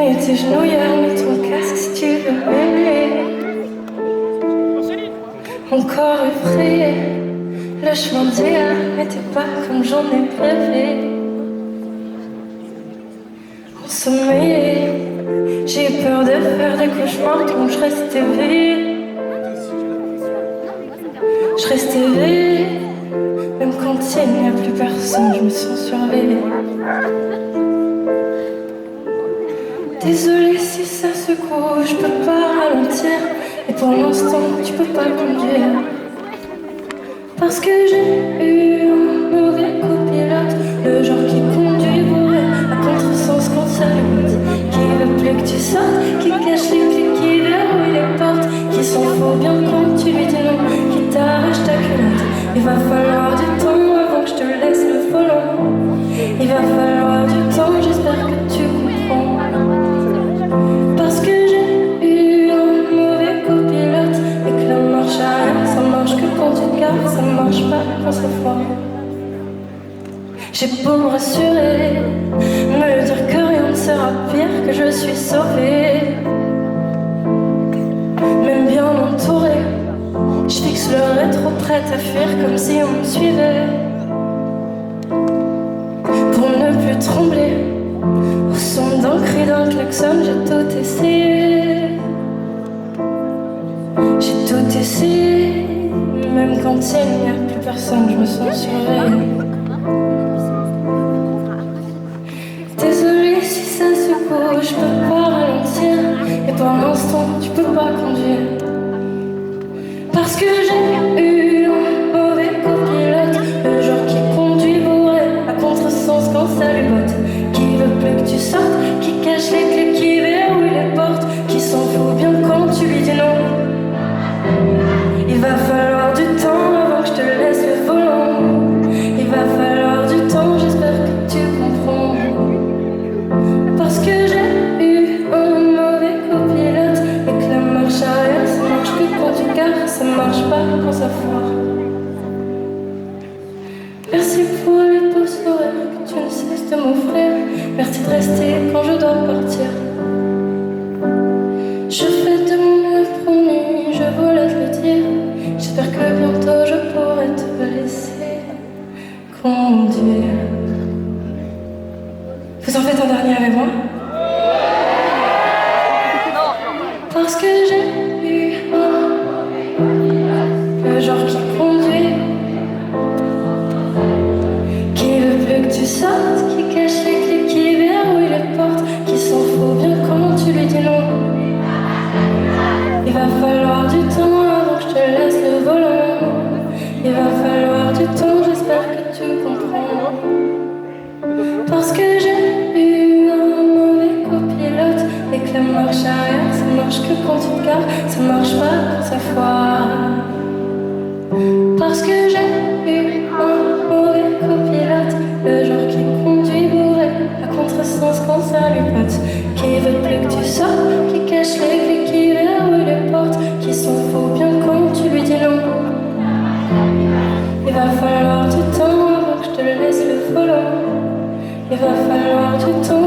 et tes genouillères, mets ton casque si tu veux m'aimer. Encore effrayé, le chemin d'hier n'était pas comme j'en ai rêvé. Ensommeillé, j'ai eu peur de faire des cauchemars, donc je reste éveillée. Je reste éveillée, même quand il n'y a plus personne, je me sens surveillée. Désolée si ça secoue, je peux pas ralentir. Et pour l'instant, tu peux pas conduire. Parce que j'ai eu un mauvais copilote, le genre qui conduit bourré à contresens quand ça limite, qui veut plus que tu sortes, qui cache les clés, qui verrouille les portes, qui s'en fout bien quand tu lui dis non, qui t'arrache ta culotte. Il va falloir du temps avant que je te laisse le volant. Il va falloir du temps, j'espère que tu comprends. Parce que j'ai eu un mauvais copilote et que la marche arrière, ça marche que quand tu gardes, ça marche pas quand c'est froid. J'ai beau me rassurer, me dire que rien ne sera pire, que je suis sauvée. Même bien entourée, je fixe le rétro prête à fuir comme si on me suivait. Pour ne plus trembler au son d'un cri, d'un klaxon, j'ai tout essayé. J'ai tout essayé, même quand il n'y a plus personne, je me sens surveillée. Désolée si ça secoue, je peux pas ralentir. Et pour l'instant, tu peux pas conduire. Parce que j'ai eu un mauvais copilote, le genre qui conduit bourré à contresens quand ça lui botte, qui veut plus que tu sortes, qui cache les clés, qui verrouille les portes, qui s'en fout bien quand tu lui dis non. Il va falloir du temps avant que je te laisse le volant. Il va falloir du temps, j'espère que tu comprends. Parce que j'ai eu un mauvais copilote et que la marche arrière, ça marche que quand tu gares, ça marche pas quand ça foire. Merci pour les beaux sourires que tu ne cesses de m'offrir. Merci de rester quand je dois partir. Je fais de mon mieux, promis, je voulais te le dire. J'espère que bientôt je pourrai te laisser conduire. Vous en faites un dernier avec moi? Parce que j'ai eu le genre qui conduit, qui veut plus que tu sortes, qui cache les clés, qui verrouille les portes, qui s'en fout bien quand tu lui dis non. Il va falloir du temps avant que je te laisse le volant. Il va falloir du temps, j'espère que tu comprends. Parce que j'ai eu un mauvais copilote et que la marche arrière, ça marche que quand tu te gares, ça marche pas quand ça foire. Parce que j'ai eu un mauvais copilote, le genre qui conduit bourré à contresens quand ça lui pote, qui veut plus que tu sortes, qui cache les clés, qui verrouille les portes, qui s'en fout bien quand tu lui dis non. Il va falloir du temps avant que je te laisse le volant. Il va falloir du temps.